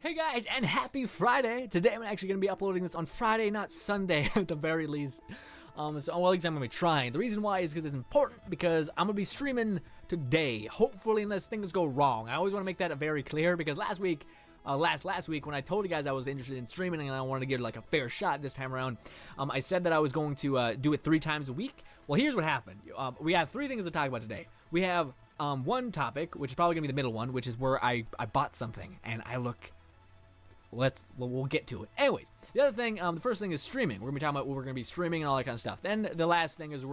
Hey guys, and happy Friday! Today I'm actually going to be uploading this on Friday, not Sunday at the very least. Well, at least I'm going to be trying. The reason why is because it's important, because I'm going to be streaming today, hopefully unless things go wrong. I always want to make that very clear, because last week when I told you guys I was interested in streaming and I wanted to give it like a fair shot this time around, I said that I was going to do it 3 times a week. Well, here's what happened. We have 3 things to talk about today. We have one topic, which is probably going to be the middle one, which is where I bought something, and I look... we'll get to it. Anyways, the other thing, the first thing is streaming. We're gonna be talking about what we're gonna be streaming and all that kind of stuff. Then the last thing is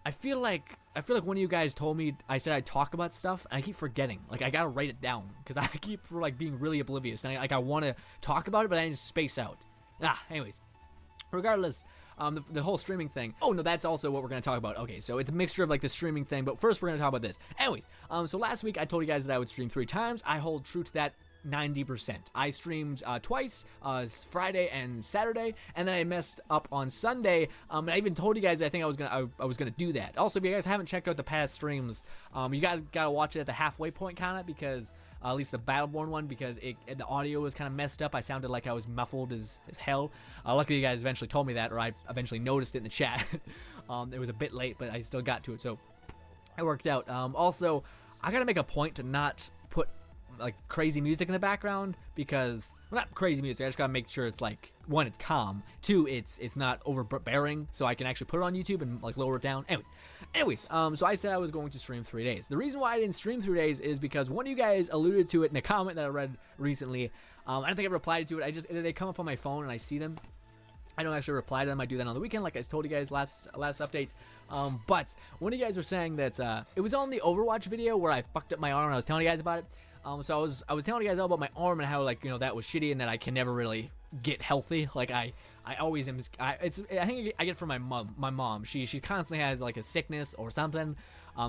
I feel like one of you guys told me, I said I'd talk about stuff, and I keep forgetting. Like, I gotta write it down, because I keep, like, being really oblivious, and I want to talk about it, but I just space out. Anyways. Regardless, the whole streaming thing. Oh, no, that's also what we're going to talk about. Okay, so it's a mixture of, like, the streaming thing, but first we're going to talk about this. Anyways, so last week I told you guys that I would stream 3 times. I hold true to that 90%. I streamed twice, Friday and Saturday, and then I messed up on Sunday. And I even told you guys I think I was gonna do that. Also, if you guys haven't checked out the past streams, you guys gotta watch it at the halfway point kind of, because at least the Battleborn one, because the audio was kind of messed up. I sounded like I was muffled as hell. Luckily, you guys eventually told me that, or I eventually noticed it in the chat. It was a bit late, but I still got to it, so it worked out. Also, I gotta make a point to not put like crazy music in the background, because, well, not crazy music, I just gotta make sure it's like, 1, it's calm, 2, it's not overbearing, so I can actually put it on YouTube and like lower it down. Anyways, so I said I was going to stream 3 days. The reason why I didn't stream 3 days is because one of you guys alluded to it in a comment that I read recently. I don't think I replied to it. They come up on my phone and I see them. I don't actually reply to them. I do that on the weekend, like I told you guys last update. But one of you guys were saying that it was on the Overwatch video where I fucked up my arm and I was telling you guys about it. So I was telling you guys all about my arm and how, like, you know, that was shitty and that I can never really get healthy. Like, I always am. I think I get it from my mom. She constantly has like a sickness or something,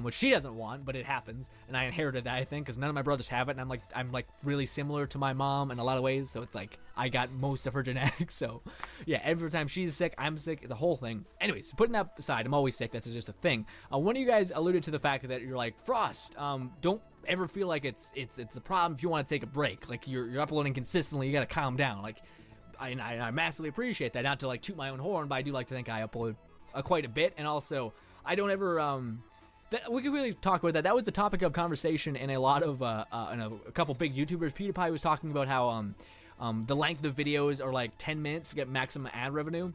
which she doesn't want, but it happens, and I inherited that, I think, because none of my brothers have it, and I'm like really similar to my mom in a lot of ways. So it's like I got most of her genetics. So yeah, every time she's sick, I'm sick. It's a whole thing. Anyways, putting that aside, I'm always sick. That's just a thing. One of you guys alluded to the fact that you're like, Frost, don't ever feel like it's a problem if you want to take a break. Like, you're uploading consistently, you gotta calm down. Like, I massively appreciate that. Not to like toot my own horn, but I do like to think I upload quite a bit, and also I don't ever we could really talk about that. That was the topic of conversation in a lot of in a couple big YouTubers. PewDiePie was talking about how the length of videos are like 10 minutes to get maximum ad revenue.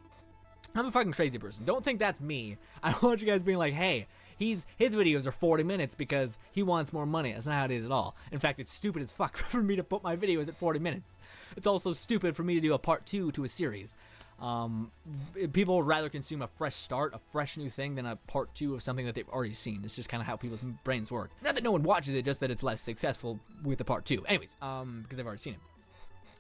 I'm a fucking crazy person. Don't think that's me. I don't want you guys being like, hey, his videos are 40 minutes because he wants more money. That's not how it is at all. In fact, it's stupid as fuck for me to put my videos at 40 minutes. It's also stupid for me to do a part 2 to a series. People would rather consume a fresh start, a fresh new thing, than a part 2 of something that they've already seen. It's just kind of how people's brains work. Not that no one watches it, just that it's less successful with the part 2. Anyways, because they've already seen it.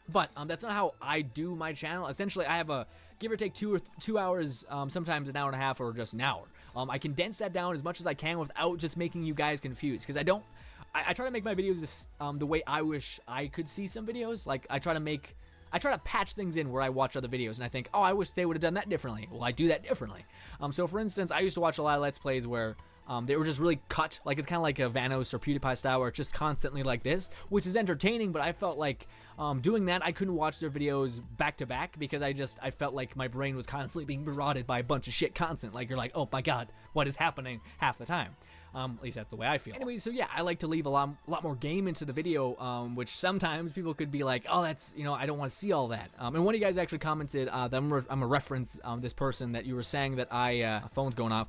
But that's not how I do my channel. Essentially, I have a give or take 2 hours, sometimes an hour and a half, or just an hour. I condense that down as much as I can without just making you guys confused, because I try to make my videos the way I wish I could see some videos. Like, I try to patch things in where I watch other videos and I think, oh, I wish they would have done that differently. Well, I do that differently. So for instance, I used to watch a lot of Let's Plays where they were just really cut. Like, it's kind of like a Vanos or PewDiePie style where it's just constantly like this, which is entertaining, but I felt like doing that, I couldn't watch their videos back to back because I felt like my brain was constantly being marauded by a bunch of shit constant. Like, you're like, oh my god, what is happening half the time? At least that's the way I feel. Anyway, so yeah, I like to leave a lot more game into the video, which sometimes people could be like, oh, that's, you know, I don't want to see all that. And one of you guys actually commented that I'm a reference this person that you were saying that phone's going off.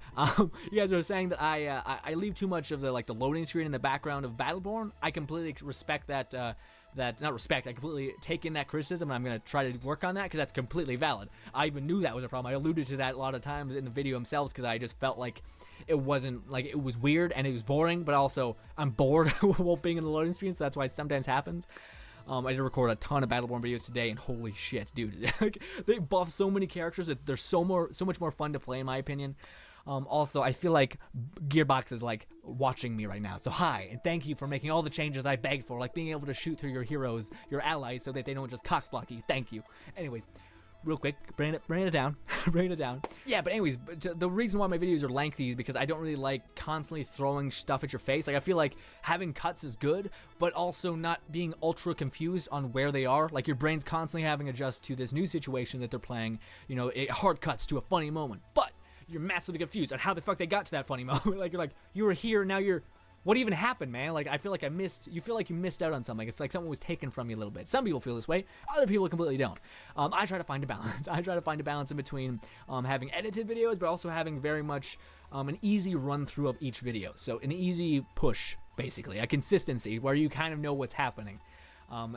You guys were saying that I leave too much of the loading screen in the background of Battleborn. I completely respect that. I completely take in that criticism, and I'm going to try to work on that, because that's completely valid. I even knew that was a problem. I alluded to that a lot of times in the video themselves, because I just felt like it wasn't, like, it was weird, and it was boring, but also I'm bored while being in the loading screen, so that's why it sometimes happens. I did record a ton of Battleborn videos today, and holy shit, dude. Like, they buff so many characters that they're so much more fun to play, in my opinion. Also, I feel like Gearbox is like watching me right now. So hi, and thank you for making all the changes I begged for, like being able to shoot through your heroes, your allies, so that they don't just cockblock you. Thank you. Anyways, real quick, bring it down, bring it down. Yeah, but anyways, the reason why my videos are lengthy is because I don't really like constantly throwing stuff at your face. Like, I feel like having cuts is good, but also not being ultra confused on where they are. Like, your brain's constantly having to adjust to this new situation that they're playing. You know, it hard cuts to a funny moment, but you're massively confused on how the fuck they got to that funny moment. Like, you're like, you were here, now you're... What even happened, man? Like, I feel like you feel like you missed out on something. It's like something was taken from you a little bit. Some people feel this way. Other people completely don't. I try to find a balance. I try to find a balance in between having edited videos, but also having very much an easy run through of each video. So an easy push, basically. A consistency where you kind of know what's happening.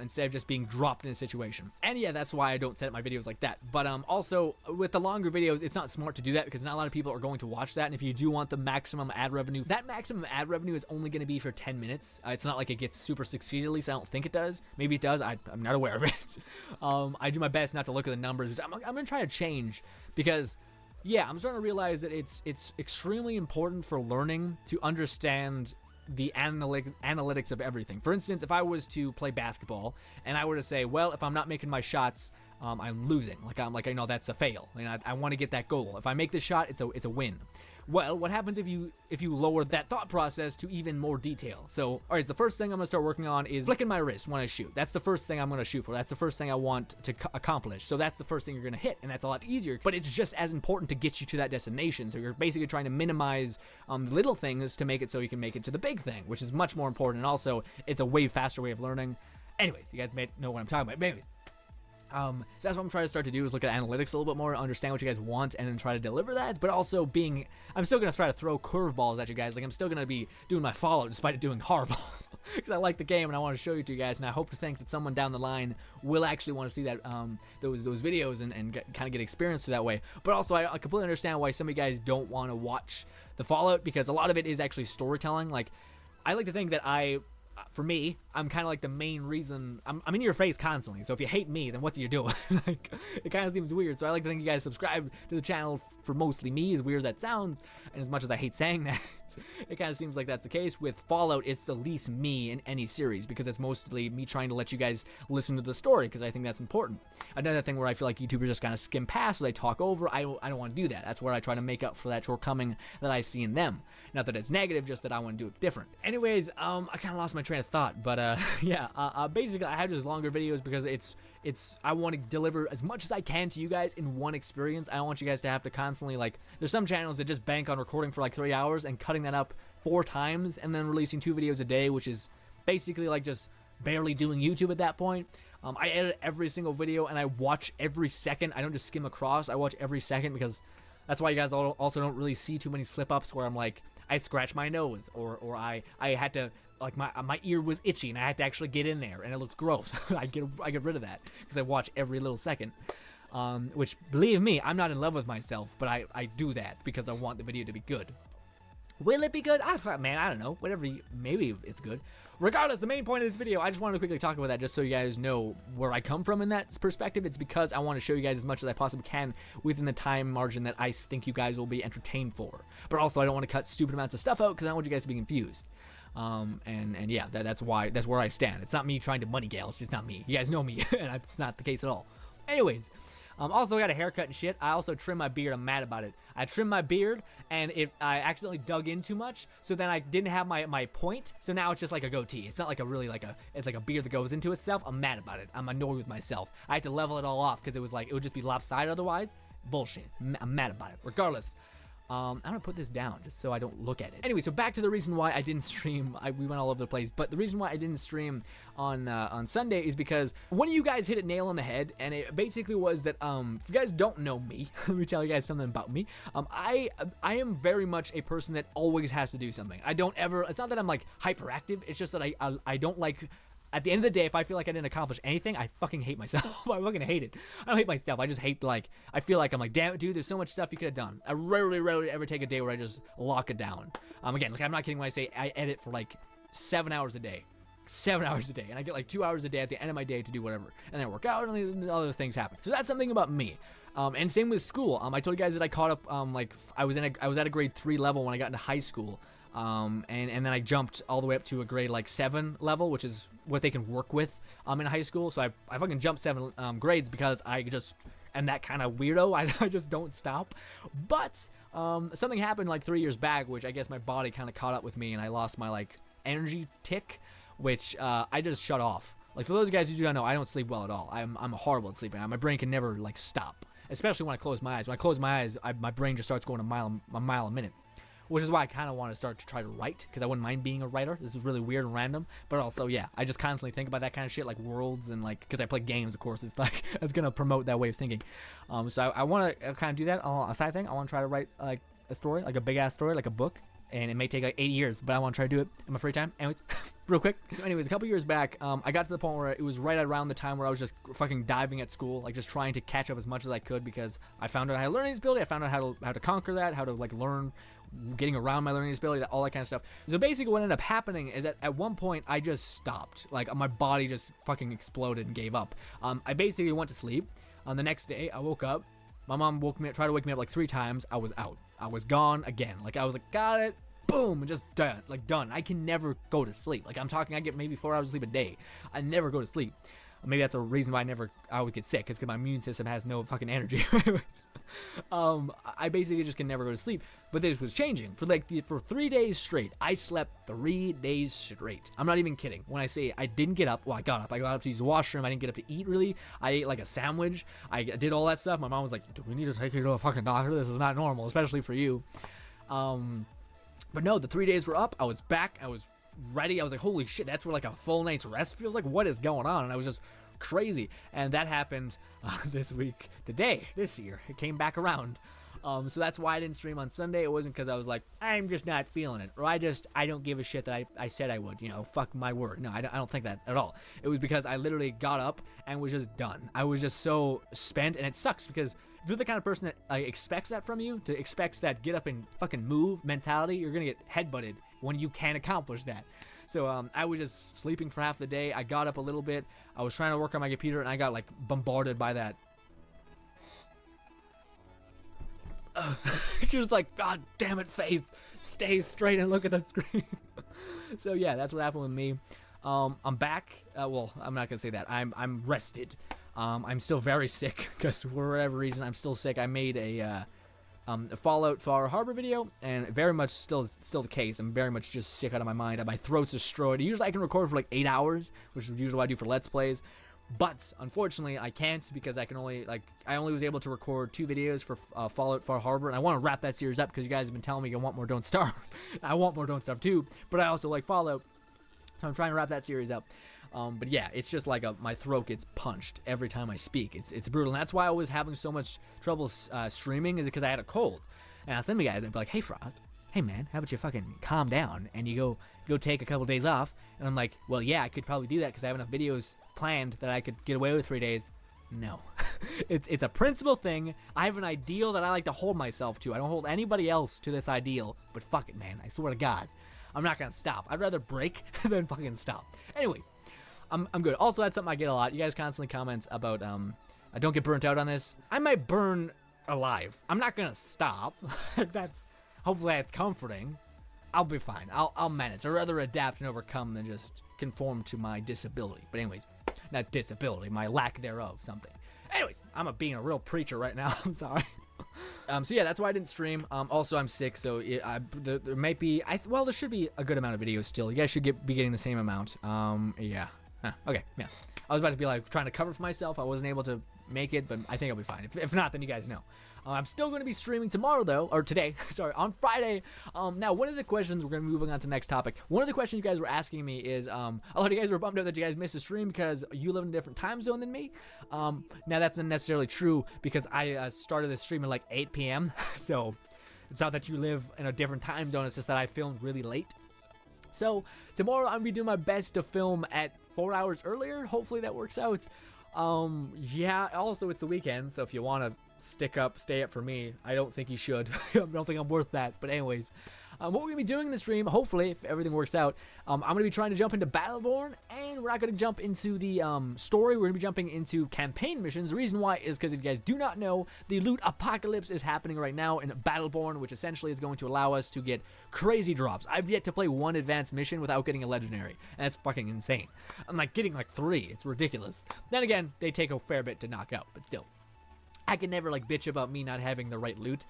Instead of just being dropped in a situation. And yeah, that's why I don't set up my videos like that. But also, with the longer videos, it's not smart to do that because not a lot of people are going to watch that. And if you do want the maximum ad revenue, that maximum ad revenue is only going to be for 10 minutes. It's not like it gets super succeeded, at least I don't think it does. Maybe it does, I'm not aware of it. I do my best not to look at the numbers. I'm going to try to change because... yeah, I'm starting to realize that it's extremely important for learning to understand the analytics of everything. For instance, if I was to play basketball and I were to say, well, if I'm not making my shots, I'm losing. I know that's a fail, and I want to get that goal. If I make the shot, it's a win. Well, what happens if you lower that thought process to even more detail? So, all right, the first thing I'm gonna start working on is flicking my wrist when I shoot. That's the first thing I'm gonna shoot for. That's the first thing I want to accomplish. So that's the first thing you're gonna hit, and that's a lot easier. But it's just as important to get you to that destination. So you're basically trying to minimize little things to make it so you can make it to the big thing, which is much more important. And also, it's a way faster way of learning. Anyways, you guys may know what I'm talking about. But anyways. So that's what I'm trying to start to do is look at analytics a little bit more, understand what you guys want, and then try to deliver that. But also I'm still going to try to throw curveballs at you guys. Like, I'm still going to be doing my follow despite it doing horrible. Because I like the game and I want to show it to you guys. And I hope to think that someone down the line will actually want to see that those videos and kind of get experience through that way. But also, I completely understand why some of you guys don't want to watch the Fallout, because a lot of it is actually storytelling. Like, I like to think that for me, I'm kind of like the main reason. I'm in your face constantly. So if you hate me, then what do you do? Like, it kind of seems weird. So I like to think you guys subscribe to the channel for mostly me, as weird as that sounds. And as much as I hate saying that, it kind of seems like that's the case. With Fallout, it's at least me in any series, because it's mostly me trying to let you guys listen to the story, because I think that's important. Another thing where I feel like YouTubers just kind of skim past, so they talk over, I don't want to do that. That's where I try to make up for that shortcoming that I see in them. Not that it's negative, just that I want to do it different. Anyways, I kind of lost my train of thought, but yeah, basically I have just longer videos because I want to deliver as much as I can to you guys in one experience. I don't want you guys to have to constantly, like, there's some channels that just bank on recording for like 3 hours and cutting that up 4 times and then releasing 2 videos a day, which is basically like just barely doing YouTube at that point. I edit every single video and I watch every second. I don't just skim across, I watch every second, because that's why you guys also don't really see too many slip-ups where I'm like, I scratched my nose, or I had to, like, my ear was itchy and I had to actually get in there and it looked gross. I get rid of that because I watch every little second. Which, believe me, I'm not in love with myself, but I do that because I want the video to be good. Will it be good? Man, I don't know. Whatever, maybe it's good. Regardless, the main point of this video, I just wanted to quickly talk about that just so you guys know where I come from in that perspective. It's because I want to show you guys as much as I possibly can within the time margin that I think you guys will be entertained for. But also, I don't want to cut stupid amounts of stuff out because I don't want you guys to be confused. And yeah, that's where I stand. It's not me trying to money gale. It's just not me. You guys know me, and it's not the case at all. Anyways. Also, I got a haircut and shit. I also trimmed my beard. I'm mad about it. I trimmed my beard, and I accidentally dug in too much, so then I didn't have my point, so now it's just like a goatee. It's not like it's like a beard that goes into itself. I'm mad about it. I'm annoyed with myself. I had to level it all off, because it would just be lopsided otherwise. Bullshit. I'm mad about it. Regardless. I'm gonna put this down just so I don't look at it. Anyway, so back to the reason why I didn't stream. We went all over the place, but the reason why I didn't stream on Sunday is because one of you guys hit it nail on the head, and it basically was that if you guys don't know me, let me tell you guys something about me. I am very much a person that always has to do something. I don't ever. It's not that I'm like hyperactive. It's just that I don't like. At the end of the day, if I feel like I didn't accomplish anything, I fucking hate myself. I fucking hate it. I don't hate myself. I just hate, like, I feel like I'm like, damn it, dude, there's so much stuff you could have done. I rarely ever take a day where I just lock it down. Again, like, I'm not kidding when I say I edit for, like, 7 hours a day. 7 hours a day. And I get, like, 2 hours a day at the end of my day to do whatever. And then I work out and other things happen. So that's something about me. And same with school. I told you guys that I caught up, like, I was at a grade 3 level when I got into high school. And then I jumped all the way up to a grade like 7 level, which is what they can work with in high school. So I fucking jumped 7 grades because I just am that kind of weirdo. I just don't stop. But something happened like 3 years back, which I guess my body kind of caught up with me, and I lost my like energy tick, which I just shut off. Like, for those guys who do not know, I don't sleep well at all. I'm horrible at sleeping. My brain can never like stop, especially when I close my eyes. When I close my eyes, my brain just starts going a mile a minute. Which is why I kind of want to start to try to write, because I wouldn't mind being a writer. This is really weird and random, but also, yeah, I just constantly think about that kind of shit, like worlds, and like, because I play games, of course, it's like, it's going to promote that way of thinking. So I want to kind of do that a side thing. I want to try to write like a story, like a big ass story, like a book, and it may take like 8 years, but I want to try to do it in my free time. Anyways, real quick. So anyways, a couple years back, I got to the point where it was right around the time where I was just fucking diving at school, like just trying to catch up as much as I could, because I found out how to learn disability, I found out how to conquer that, how to like learn getting around my learning disability, all that kind of stuff. So basically what ended up happening is that at one point I just stopped. Like, my body just fucking exploded and gave up. I basically went to sleep. The next day I woke up. My mom tried to wake me up like 3 times. I was out. I was gone again. Like, I was like, got it. Boom, and just done. Like, done. I can never go to sleep. Like, I'm talking, I get maybe 4 hours of sleep a day. I never go to sleep. Maybe that's a reason why I always get sick, because my immune system has no fucking energy. Anyways, I basically just can never go to sleep. But this was changing. For 3 days straight, I slept 3 days straight. I'm not even kidding. When I say I didn't get up, well, I got up. I got up to use the washroom. I didn't get up to eat, really. I ate like a sandwich. I did all that stuff. My mom was like, do we need to take you to a fucking doctor? This is not normal, especially for you. But no, the 3 days were up. I was back. I was ready. I was like, holy shit, that's where like a full night's rest feels like. What is going on? And I was just crazy. And that happened this year. It came back around. So that's why I didn't stream on Sunday. It wasn't because I was like, I'm just not feeling it, or I don't give a shit that I said I would, fuck my word. No, I don't think that at all. It was because I literally got up and was just done. I was just so spent, and it sucks because if you're the kind of person that expects that from you, expects that get up and fucking move mentality, you're gonna get headbutted when you can't accomplish that. So I was just sleeping for half the day. I got up a little bit. I was trying to work on my computer, and I got like bombarded by that. Just like, God damn it, Faith, stay straight and look at that screen. So yeah, that's what happened with me. I'm back. Well, I'm not gonna say that. I'm rested. I'm still very sick because for whatever reason I'm still sick. I made a Fallout Far Harbor video, and very much still the case. I'm very much just sick out of my mind. My throat's destroyed. Usually I can record for like 8 hours, which is usually what I do for Let's Plays. But unfortunately, I can't, because I only was able to record 2 videos for Fallout Far Harbor, and I want to wrap that series up because you guys have been telling me you want more Don't Starve. I want more Don't Starve too, but I also like Fallout, so I'm trying to wrap that series up. But yeah, it's just like my throat gets punched every time I speak. It's brutal, and that's why I was having so much trouble streaming, is because I had a cold. And some of the guys would be like, hey Frost, hey man, how about you fucking calm down and you go take a couple days off? And I'm like, well, yeah, I could probably do that because I have enough videos planned that I could get away with 3 days. No. It's a principle thing. I have an ideal that I like to hold myself to. I don't hold anybody else to this ideal, but fuck it, man. I swear to God, I'm not gonna stop. I'd rather break than fucking stop. Anyways, I'm good. Also, that's something I get a lot. You guys constantly comment about I don't get burnt out on this. I might burn alive. I'm not gonna stop. Hopefully that's comforting. I'll be fine. I'll manage. I'd rather adapt and overcome than just conform to my disability. But anyways, not disability, my lack thereof, something. Anyways, I'm being a real preacher right now. I'm sorry. So yeah, that's why I didn't stream. Also, I'm sick, so there might be. Well, there should be a good amount of videos still. You guys should be getting the same amount. Yeah. Huh, okay. Yeah. I was about to be like trying to cover for myself. I wasn't able to make it, but I think I'll be fine. If not, then you guys know. I'm still going to be streaming tomorrow, though, or today, sorry, on Friday. Now, one of the questions, we're going to be moving on to the next topic. One of the questions you guys were asking me is, a lot of you guys were bummed out that you guys missed a stream because you live in a different time zone than me. Now, that's not necessarily true because I started the stream at like 8 p.m., so it's not that you live in a different time zone, it's just that I filmed really late. So, tomorrow I'm going to be doing my best to film at 4 hours earlier. Hopefully that works out. Yeah, also it's the weekend, so if you want to stay up for me, I don't think you should. I don't think I'm worth that. But anyways, what we're going to be doing in the stream, hopefully, if everything works out, I'm going to be trying to jump into Battleborn, and we're not going to jump into the story. We're going to be jumping into campaign missions. The reason why is because if you guys do not know, the loot apocalypse is happening right now in Battleborn, which essentially is going to allow us to get crazy drops. I've yet to play one advanced mission without getting a legendary, and that's fucking insane. I'm like getting like 3. It's ridiculous. Then again, they take a fair bit to knock out, but still. I can never like bitch about me not having the right loot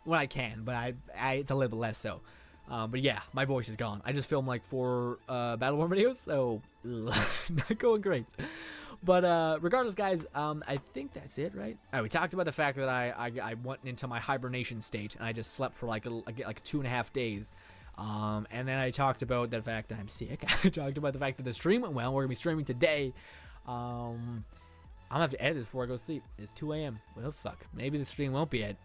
when I can, but I it's a little bit less so. But yeah, my voice is gone. I just filmed like 4 Battleborn videos, so not going great. But regardless, guys, I think that's it, right? All right, we talked about the fact that I went into my hibernation state and I just slept for like 2.5 days. And then I talked about the fact that I'm sick. I talked about the fact that the stream went well. We're gonna be streaming today. I'm gonna have to edit this before I go to sleep. It's 2 a.m. Well, fuck. Maybe the stream won't be at.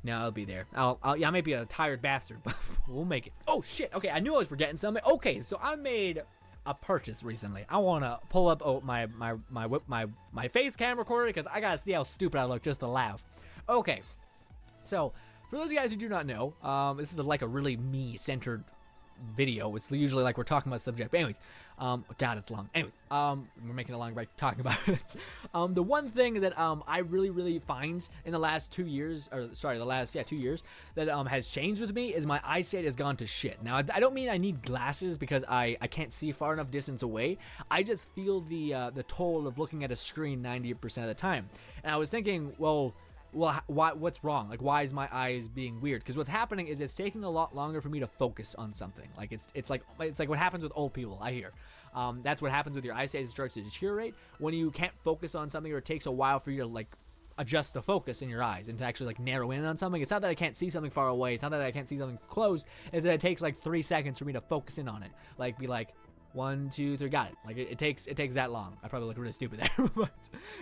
No, I'll be there. Yeah, I may be a tired bastard, but we'll make it. Oh shit. Okay, I knew I was forgetting something. Okay, so I made a purchase recently. I wanna pull up my face cam recorder because I gotta see how stupid I look just to laugh. Okay, so for those of you guys who do not know, this is like a really me-centered video. It's usually like we're talking about subject. But anyways, God, it's long. Anyways, we're making a long break talking about it. The one thing that I really find in the last 2 years, or sorry, the last 2 years that has changed with me is my eyesight has gone to shit. Now, I don't mean I need glasses because I can't see far enough distance away. I just feel the toll of looking at a screen 90% of the time. And I was thinking, well, what's wrong? Like, why is my eyes being weird? Because what's happening is it's taking a lot longer for me to focus on something. Like it's like what happens with old people, I hear. That's what happens with your eyesight. It starts to deteriorate when you can't focus on something, or it takes a while for you to like adjust the focus in your eyes and to actually like narrow in on something. It's not that I can't see something far away. It's not that I can't see something close. It's that it takes like 3 seconds for me to focus in on it. Like, be like, 1, 2, 3, got it. Like it takes that long. I probably look really stupid there, but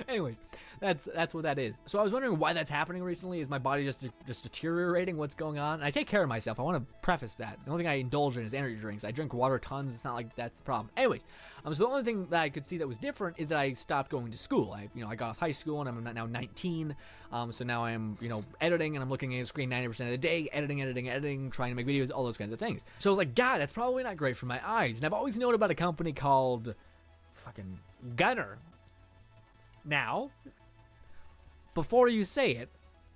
anyways, that's what that is. So I was wondering why that's happening recently. Is my body just deteriorating? What's going on? And I take care of myself. I want to preface that. The only thing I indulge in is energy drinks. I drink water tons. It's not like that's the problem. Anyways, so the only thing that I could see that was different is that I stopped going to school. I got off high school and I'm now 19. So now I'm, editing and I'm looking at the screen 90% of the day, editing, trying to make videos, all those kinds of things. So I was like, God, that's probably not great for my eyes. And I've always known about a company called fucking Gunnar. Now, before you say it,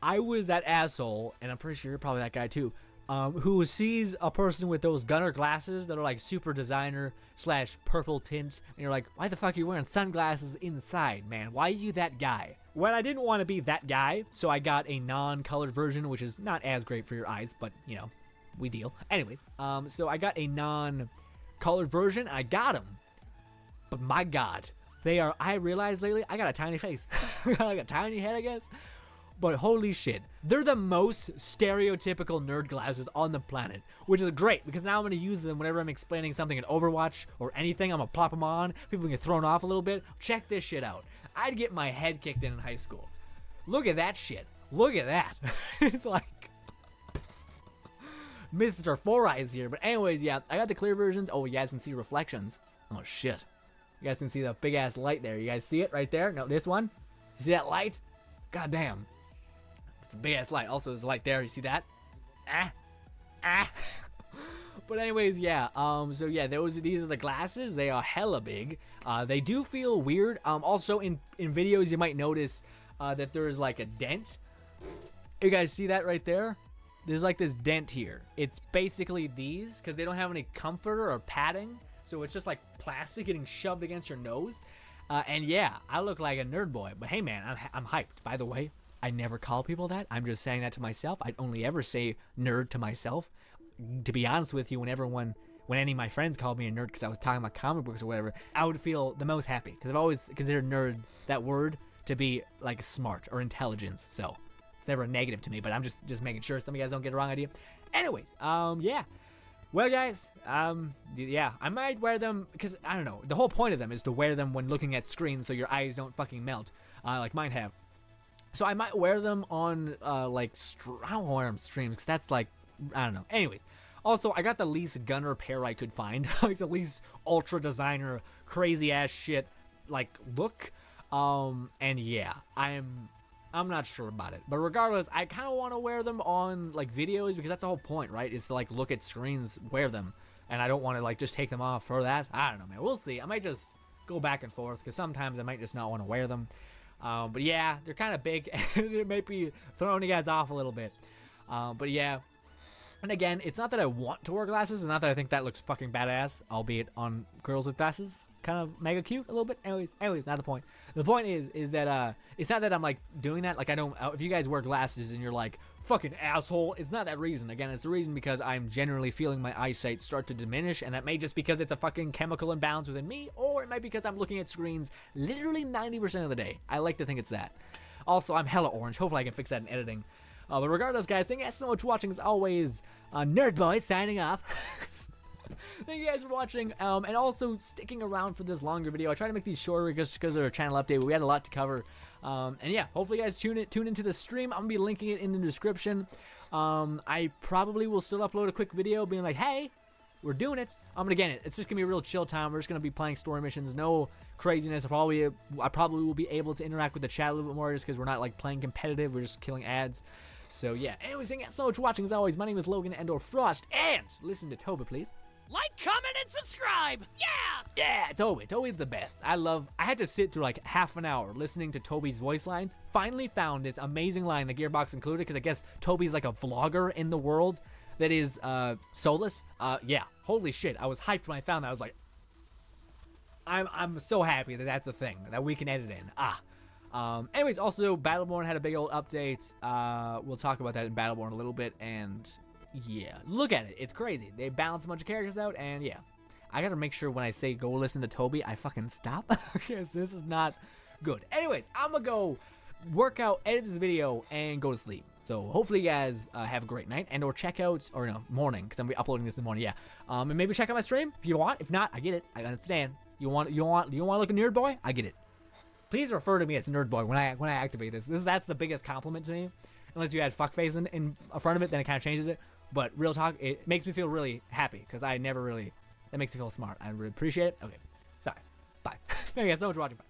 I was that asshole, and I'm pretty sure you're probably that guy too, who sees a person with those Gunnar glasses that are like super designer / purple tint, and you're like, why the fuck are you wearing sunglasses inside, man? Why are you that guy? Well, I didn't want to be that guy, so I got a non-colored version, which is not as great for your eyes, but, we deal. Anyways, so I got a non-colored version, and I got them. But my God, I realized lately, I got a tiny face. I got like a tiny head, I guess. But holy shit, they're the most stereotypical nerd glasses on the planet, which is great because now I'm going to use them whenever I'm explaining something in Overwatch or anything. I'm going to plop them on. People get thrown off a little bit. Check this shit out. I'd get my head kicked in high school. Look at that shit. Look at that. It's like Mr. Four Eyes here. But anyways, yeah, I got the clear versions. Oh, you guys can see reflections. Oh, shit. You guys can see the big ass light there. You guys see it right there? No, this one? You see that light? God damn. It's a big ass light. Also, there's a light there. You see that? But anyways, yeah. So yeah, these are the glasses. They are hella big. They do feel weird. Also in videos you might notice that there is like a dent. You guys see that right there? There's like this dent here. It's basically these because they don't have any comforter or padding. So it's just like plastic getting shoved against your nose. And yeah, I look like a nerd boy. But hey man, I'm hyped. By the way, I never call people that. I'm just saying that to myself. I'd only ever say nerd to myself. To be honest with you, when any of my friends called me a nerd because I was talking about comic books or whatever, I would feel the most happy because I've always considered nerd, that word, to be like smart or intelligence. So it's never a negative to me, but I'm just making sure some of you guys don't get the wrong idea. Anyways, yeah. Well, guys, yeah, I might wear them because, I don't know, the whole point of them is to wear them when looking at screens so your eyes don't fucking melt, like mine have. So I might wear them on, I don't wear them streams because that's like, I don't know. Anyways, also, I got the least Gunnar pair I could find, like the least ultra designer, crazy ass shit, like, look, and yeah, I'm not sure about it, but regardless, I kind of want to wear them on, like, videos, because that's the whole point, right, is to, like, look at screens, wear them, and I don't want to, like, just take them off for that. I don't know, man, we'll see. I might just go back and forth, because sometimes I might just not want to wear them, but yeah, they're kind of big, and it might be throwing you guys off a little bit, but yeah, And again, it's not that I want to wear glasses. It's not that I think that looks fucking badass, albeit on girls with glasses, kind of mega cute a little bit. Anyways, not the point. The point is that it's not that I'm like doing that. Like I don't. If you guys wear glasses and you're like fucking asshole, it's not that reason. Again, it's the reason because I'm generally feeling my eyesight start to diminish, and that may just because it's a fucking chemical imbalance within me, or it might be because I'm looking at screens literally 90% of the day. I like to think it's that. Also, I'm hella orange. Hopefully, I can fix that in editing. But regardless, guys, thank you guys so much for watching. As always, Nerdboy signing off. Thank you guys for watching, and also sticking around for this longer video. I try to make these shorter just because of our channel update, but we had a lot to cover. And yeah, hopefully you guys tune into the stream. I'm going to be linking it in the description. I probably will still upload a quick video being like, hey, we're doing it. Again, it's just going to be a real chill time. We're just going to be playing story missions. No craziness. I probably will be able to interact with the chat a little bit more just because we're not like playing competitive. We're just killing ads. So yeah, anyways, thank you guys so much for watching. As always, my name is Logan Endor Frost, and listen to Toby, please. Like, comment, and subscribe! Yeah! Yeah, Toby. Toby's the best. I had to sit through like half an hour listening to Toby's voice lines. Finally found this amazing line, the Gearbox included, because I guess Toby's like a vlogger in the world that is soulless. Yeah, holy shit. I was hyped when I found that. I was like, I'm so happy that that's a thing that we can edit in. Anyways, also Battleborn had a big old update. We'll talk about that in Battleborn a little bit, and yeah, look at it. It's crazy. They balance a bunch of characters out, and yeah. I gotta make sure when I say go listen to Toby, I fucking stop, because this is not good. Anyways, I'm gonna go work out, edit this video, and go to sleep. So hopefully you guys have a great night, and or check out, or no, morning, because I'm gonna be uploading this in the morning, yeah. And maybe check out my stream if you want. If not, I get it. I understand. You want to look a nerd boy? I get it. Please refer to me as nerd boy when I activate this. That's the biggest compliment to me. Unless you add fuckface in front of it, then it kind of changes it. But real talk, it makes me feel really happy because I never really. That makes me feel smart. I really appreciate it. Okay, sorry. Bye. Thank you guys so much for watching. Bye.